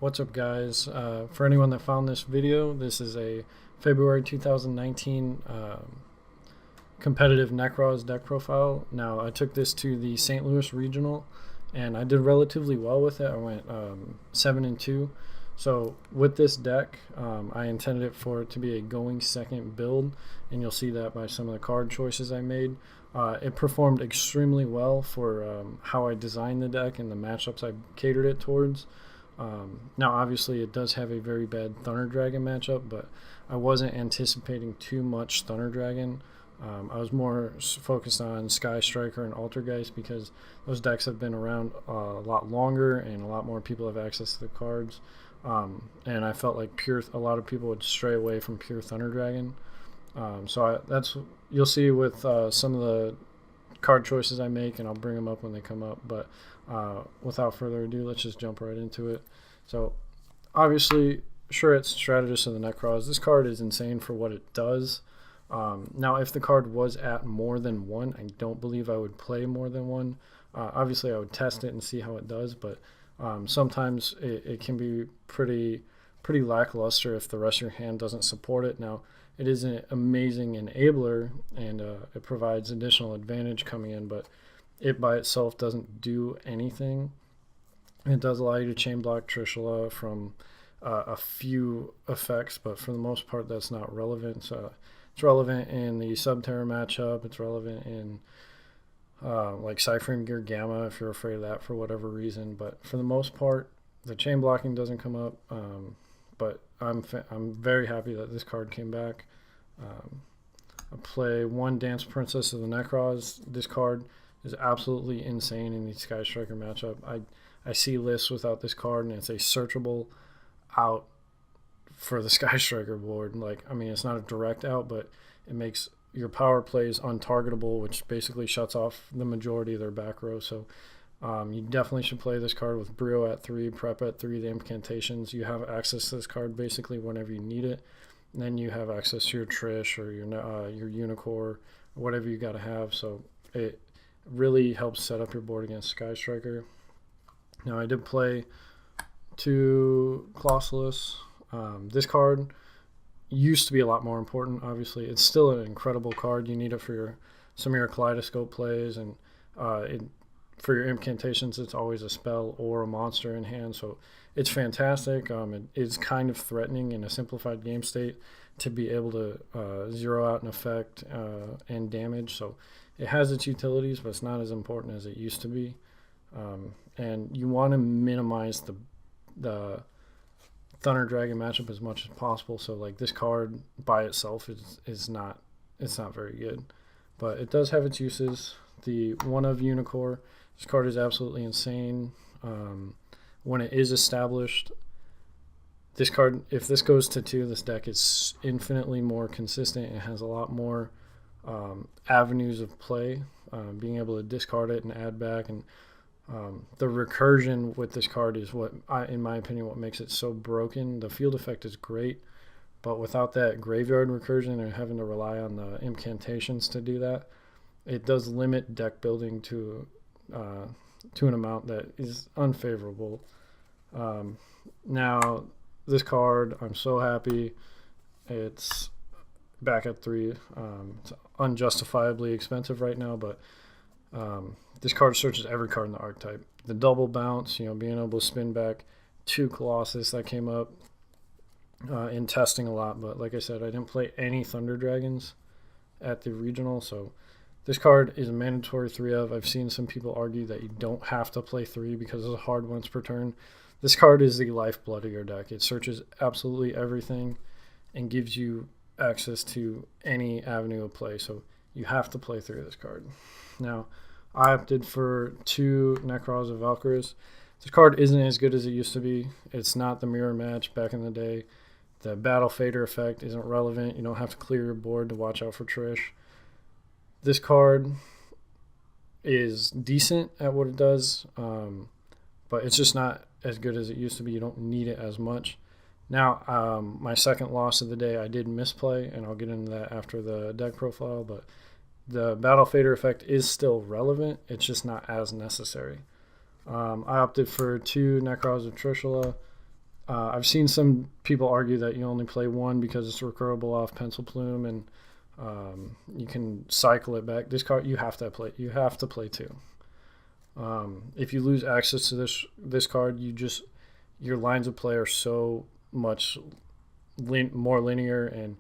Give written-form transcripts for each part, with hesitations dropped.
What's up, guys? For anyone that found this video, this is a February 2019 competitive Nekroz deck profile. Now, I took this to the St. Louis Regional, and I did relatively well with it. I went 7-2. So with this deck, I intended it for it to be a going second build, and you'll see that by some of the card choices I made. It performed extremely well for how I designed the deck and the matchups I catered it towards. Now, obviously, it does have a very bad Thunder Dragon matchup, but I wasn't anticipating too much Thunder Dragon. I was more focused on Sky Striker and Altergeist because those decks have been around a lot longer and a lot more people have access to the cards. And I felt like a lot of people would stray away from pure Thunder Dragon. That's you'll see with some of the card choices I make, and I'll bring them up when they come up. But without further ado, let's just jump right into it. So obviously, sure, it's Strategist of the Nekroz. This card is insane for what it does. Now, if the card was at more than one, I don't believe I would play more than one. Obviously, I would test it and see how it does, but sometimes it can be pretty lackluster if the rest of your hand doesn't support it. Now, it is an amazing enabler, and it provides additional advantage coming in, but it by itself doesn't do anything. It does allow you to chain block Trishula from a few effects, but for the most part, that's not relevant. So it's relevant in the Subterra matchup. It's relevant in like Cyframe Gear Gamma if you're afraid of that for whatever reason. But for the most part, the chain blocking doesn't come up. But I'm very happy that this card came back. I play one Dance Princess of the Nekroz. This card is absolutely insane in the Sky Striker matchup. I see lists without this card, and it's a searchable out for the Sky Striker board. Like, I mean, it's not a direct out, but it makes your power plays untargetable, which basically shuts off the majority of their back row. So you definitely should play this card with Brio at 3, Prep at 3, the incantations. You have access to this card basically whenever you need it. And then you have access to your Trish or your Unicorn, or whatever you got to have. So it really helps set up your board against Sky Striker. Now, I did play 2 Colossalus. This card used to be a lot more important. Obviously, it's still an incredible card. You need it for some of your Kaleidoscope plays, and for your incantations, it's always a spell or a monster in hand. So it's fantastic. It is kind of threatening in a simplified game state to be able to zero out an effect and damage. So it has its utilities, but it's not as important as it used to be. And you want to minimize the Thunder Dragon matchup as much as possible. So like this card by itself is not very good, but it does have its uses. The one of Unicorn, this card is absolutely insane. When it is established, this card, if this goes to 2, this deck is infinitely more consistent. It has a lot more avenues of play, being able to discard it and add back, and the recursion with this card is in my opinion, what makes it so broken. The field effect is great, but without that graveyard recursion and having to rely on the incantations to do that, it does limit deck building to an amount that is unfavorable. Now, this card, I'm so happy it's back at 3. It's unjustifiably expensive right now, but this card searches every card in the archetype. The double bounce, being able to spin back 2 Colossus, that came up in testing a lot. But like I said, I didn't play any Thunder Dragons at the regional, so this card is a mandatory 3 of. I've seen some people argue that you don't have to play 3 because it's hard once per turn. This card is the lifeblood of your deck. It searches absolutely everything and gives you access to any avenue of play, so you have to play 3 of this card. Now, I opted for 2 Nekroz of Valkyries. This card isn't as good as it used to be. It's not the mirror match back in the day. The Battle Fader effect isn't relevant. You don't have to clear your board to watch out for Trish. This card is decent at what it does, but it's just not as good as it used to be. You don't need it as much. Now, my second loss of the day, I did misplay, and I'll get into that after the deck profile, but the Battle Fader effect is still relevant. It's just not as necessary. I opted for 2 Nekroz of Trishula. I've seen some people argue that you only play one because it's recurable off Pencil Plume, and you can cycle it back. This card you have to play. You have to play two. If you lose access to this card, your lines of play are so much more linear, and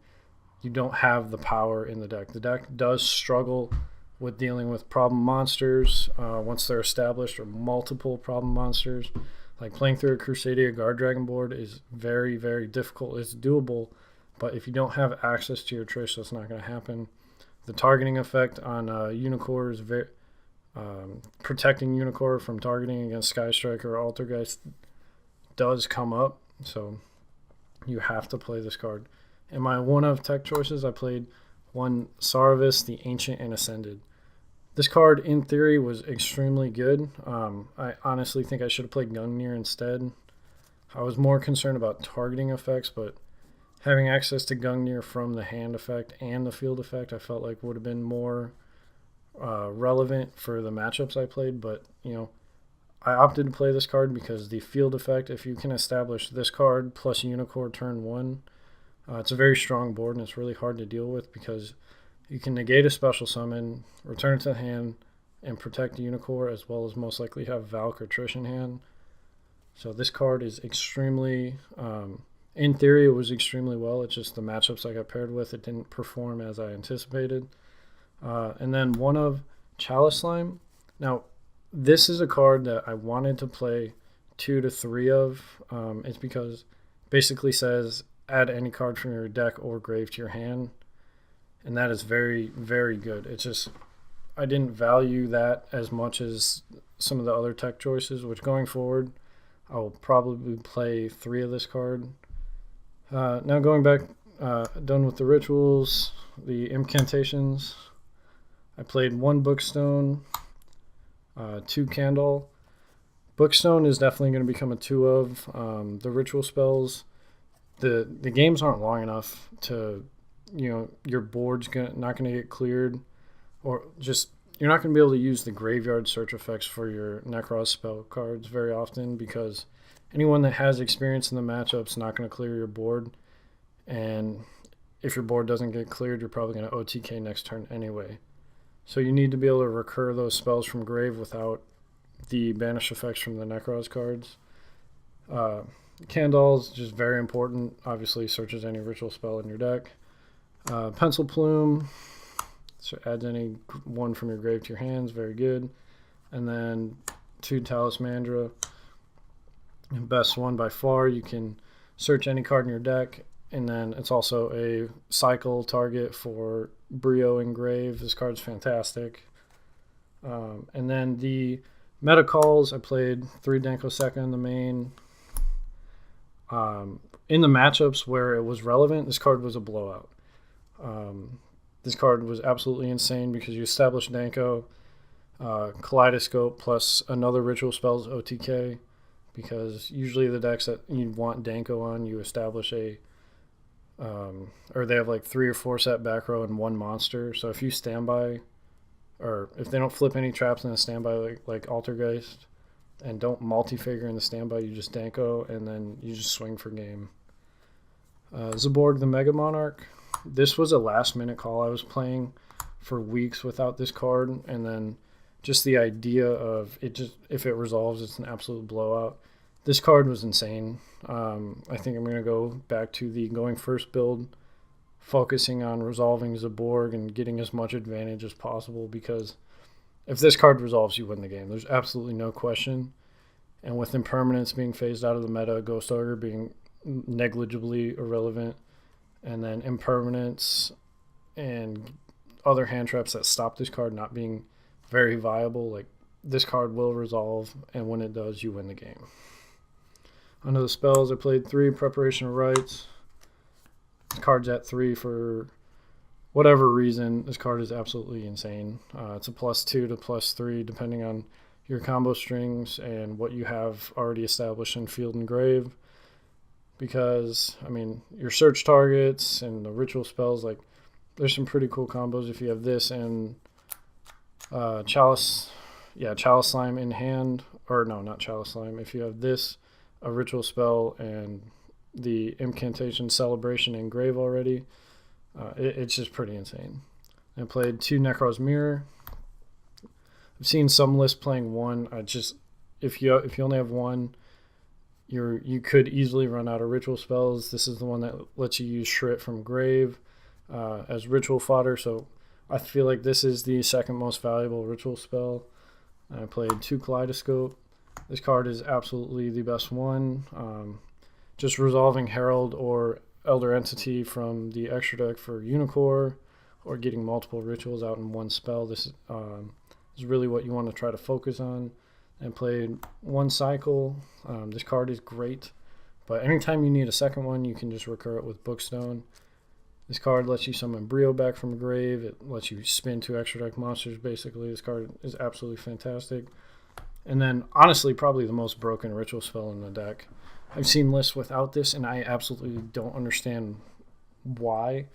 you don't have the power in the deck. The deck does struggle with dealing with problem monsters once they're established, or multiple problem monsters. Like playing through a Crusadia Guard Dragon board is very, very difficult. It's doable, but if you don't have access to your Trish, that's not going to happen. The targeting effect on Unicorn is very protecting Unicorn from targeting against Sky Striker or Altergeist does come up, so you have to play this card. In my one-of tech choices, I played one Saravis, the Ancient and Ascended. This card, in theory, was extremely good. I honestly think I should have played Gungnir instead. I was more concerned about targeting effects, but having access to Gungnir from the hand effect and the field effect, I felt like would have been more relevant for the matchups I played. But, you know, I opted to play this card because the field effect, if you can establish this card plus Unicorn turn 1, it's a very strong board, and it's really hard to deal with because you can negate a special summon, return it to the hand, and protect the Unicorn, as well as most likely have Valk or Trish in hand. So this card is extremely, in theory, it was extremely well. It's just the matchups I got paired with, it didn't perform as I anticipated. And then one of Chalice Slime. Now, this is a card that I wanted to play 2 to 3 of. It's because it basically says add any card from your deck or grave to your hand. And that is very, very good. It's just, I didn't value that as much as some of the other tech choices, which going forward, I will probably play 3 of this card. Now going back, done with the rituals, the incantations. I played 1 Bookstone, 2 Candle. Bookstone is definitely going to become a 2 of. The ritual spells, the games aren't long enough to, you know, your board's not going to get cleared, or just you're not going to be able to use the graveyard search effects for your Nekroz spell cards very often, because anyone that has experience in the matchup's not going to clear your board, and if your board doesn't get cleared, you're probably going to OTK next turn anyway. So you need to be able to recur those spells from grave without the banish effects from the Nekroz cards. Candle's just very important. Obviously searches any ritual spell in your deck. Pencil Plume, so adds any one from your grave to your hands, very good. And then 2 Talismandra, best one by far. You can search any card in your deck, and then it's also a cycle target for Brio and Grave. This card's fantastic. And then the meta calls, I played 3 Denko Sekka in the main. In the matchups where it was relevant, this card was a blowout. This card was absolutely insane because you establish Danko, Kaleidoscope plus another ritual spells OTK, because usually the decks that you want Danko on, you establish a or they have like 3 or 4 set back row and 1 monster. So if you standby, or if they don't flip any traps in the standby like Altergeist, and don't multi-figure in the standby, you just Danko and then you just swing for game. Zaborg the Mega Monarch. This was a last minute call. I was playing for weeks without this card, and then just the idea of it, just if it resolves, it's an absolute blowout. This card was insane. I think I'm going to go back to the going first build, focusing on resolving Zaborg and getting as much advantage as possible, because if this card resolves, you win the game. There's absolutely no question. And with Impermanence being phased out of the meta, Ghost Ogre being negligibly irrelevant, and then Impermanence and other hand traps that stop this card not being very viable, like, this card will resolve, and when it does, you win the game. Under the spells, I played 3 Preparation of Rites. This card's at 3 for whatever reason. This card is absolutely insane. It's a +2 to +3 depending on your combo strings and what you have already established in Field and Grave. Because, I mean, your search targets and the ritual spells, like, there's some pretty cool combos if you have this and Chalice Slime in hand. Or no, not Chalice Slime. If you have this, a ritual spell and the incantation celebration and grave already. It's just pretty insane. I played 2 Nekroz Mirror. I've seen some lists playing 1. If you only have 1, you could easily run out of ritual spells. This is the one that lets you use Shrit from grave as ritual fodder. So I feel like this is the second most valuable ritual spell. I played 2 Kaleidoscope. This card is absolutely the best one. Just resolving Herald or Elder Entity from the extra deck for Unicorn, or getting multiple rituals out in one spell. This is really what you want to try to focus on. And played 1 Cycle. This card is great, but anytime you need a second one, you can just recur it with Bookstone. This card lets you summon Brio back from a grave. It lets you spin 2 extra deck monsters, basically. This card is absolutely fantastic. And then, honestly, probably the most broken ritual spell in the deck. I've seen lists without this, and I absolutely don't understand why.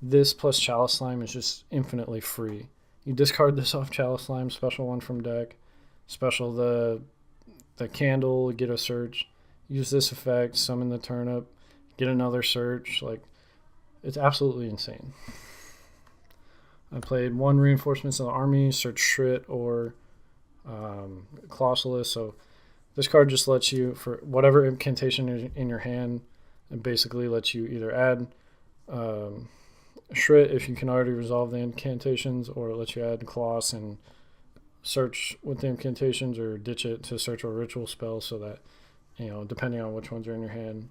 This plus Chalice Slime is just infinitely free. You discard this off Chalice Slime, special 1 from deck, special the candle, get a search, use this effect, summon the turnip, get another search. Like, it's absolutely insane. I played 1 Reinforcements of the Army, search Shrit or Colossalus. So this card just lets you, for whatever incantation is in your hand, it basically lets you either add Shrit if you can already resolve the incantations, or it lets you add Coloss and search with the incantations, or ditch it to search a ritual spell, so that, depending on which ones are in your hand.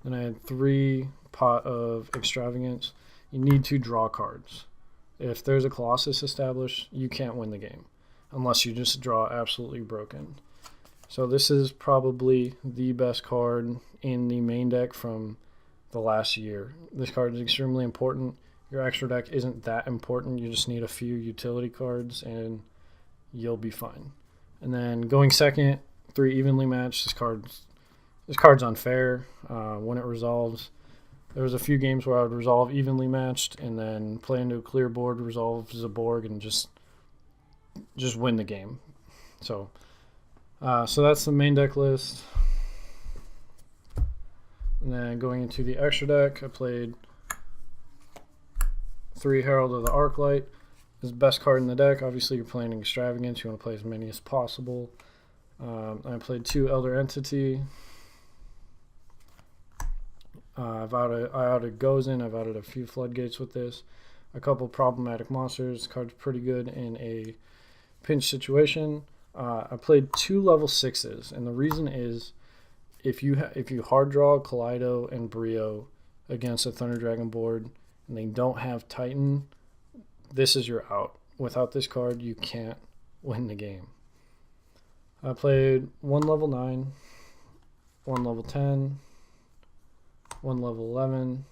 Then I had 3 Pot of Extravagance. You need to draw cards. If there's a Colossus established, you can't win the game unless you just draw absolutely broken. So this is probably the best card in the main deck from the last year. This card is extremely important. Your extra deck isn't that important. You just need a few utility cards and you'll be fine. And then going second, 3 Evenly Matched. This card's unfair when it resolves. There was a few games where I would resolve Evenly Matched and then play into a clear board, resolve Zaborg, and just win the game. So that's the main deck list. And then going into the extra deck, I played 3 Herald of the Arclight. This is the best card in the deck. Obviously, you're playing Extravagance. You want to play as many as possible. I played 2 Elder Entity. I outed Gozen. I've outed a few Floodgates with this. A couple problematic monsters. This card's pretty good in a pinch situation. I played 2 level 6s, and the reason is if you hard draw Kaleido and Brio against a Thunder Dragon board and they don't have Titan, this is your out. Without this card, you can't win the game. I played 1 level 9, 1 level 10, 1 level 11,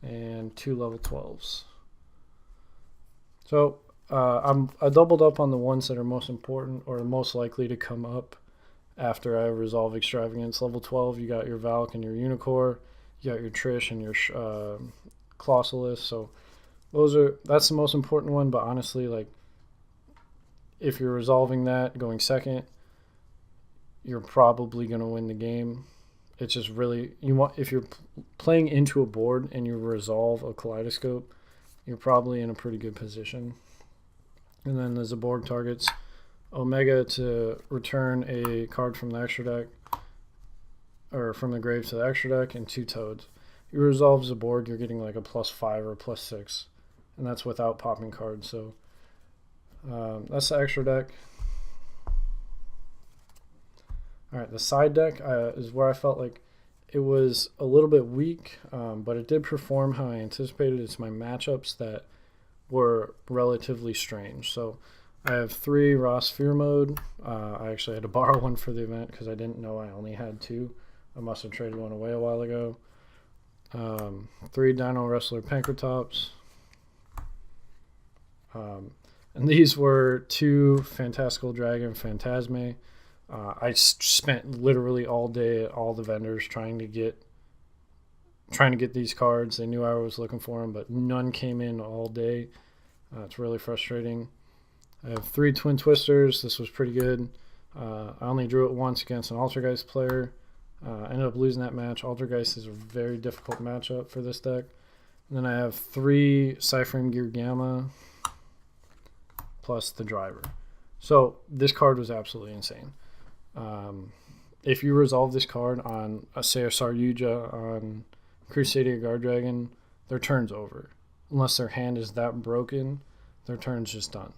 and 2 level 12s. So I doubled up on the ones that are most important or most likely to come up after I resolve Extravagance. Level 12, you got your Valk and your Unicorn. You got your Trish and your Colossalus. So that's the most important one. But honestly, like, if you're resolving that going second, you're probably going to win the game. It's just really, if you're playing into a board and you resolve a Kaleidoscope, you're probably in a pretty good position. And then the Zaborg targets Omega to return a card from the extra deck, or from the grave to the extra deck, and 2 Toads. You resolve Zaborg, you're getting like a +5 or a +6, and that's without popping cards. So that's the extra deck. Alright, the side deck is where I felt like it was a little bit weak, but it did perform how I anticipated. It's my matchups that were relatively strange. So I have 3 Ross Fear Mode. I actually had to borrow one for the event because I didn't know I only had 2. I must have traded one away a while ago. 3 Dino Wrestler Pankratops. And these were 2 Fantastical Dragon Phantasme. I spent literally all day at all the vendors trying to get these cards. They knew I was looking for them, but none came in all day. It's really frustrating. I have 3 Twin Twisters. This was pretty good. I only drew it once against an Altergeist player. I ended up losing that match. Altergeist is a very difficult matchup for this deck. And then I have 3 Cyframe Gear Gamma plus the driver. So this card was absolutely insane. If you resolve this card on, say, a Saryuja on Crusadia Guard Dragon, their turn's over. Unless their hand is that broken, their turn's just done.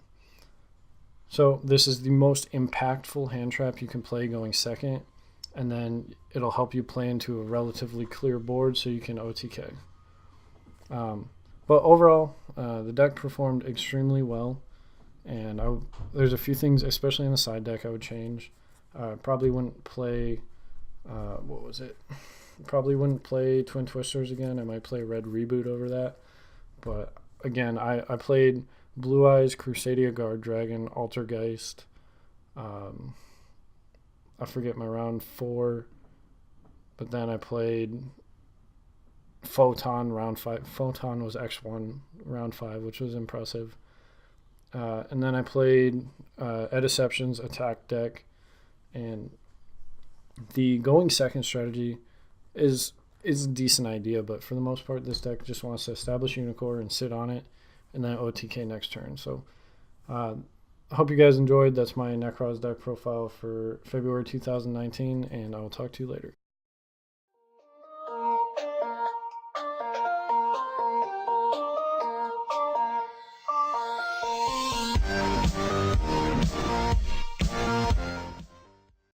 So this is the most impactful hand trap you can play going second, and then it'll help you play into a relatively clear board so you can OTK. But overall, the deck performed extremely well, and there's a few things, especially in the side deck, I would change. Probably wouldn't play, what was it? Probably wouldn't play Twin Twisters again. I might play Red Reboot over that. But again, I played Blue Eyes, Crusadia Guard Dragon, Altergeist. I forget my round 4, but then I played Photon round 5. Photon was X1 round 5, which was impressive. And then I played Ediception's attack deck, and the going second strategy is a decent idea, but for the most part, this deck just wants to establish Unicorn and sit on it, and then OTK next turn. So I hope you guys enjoyed. That's my Nekroz deck profile for February 2019, and I will talk to you later.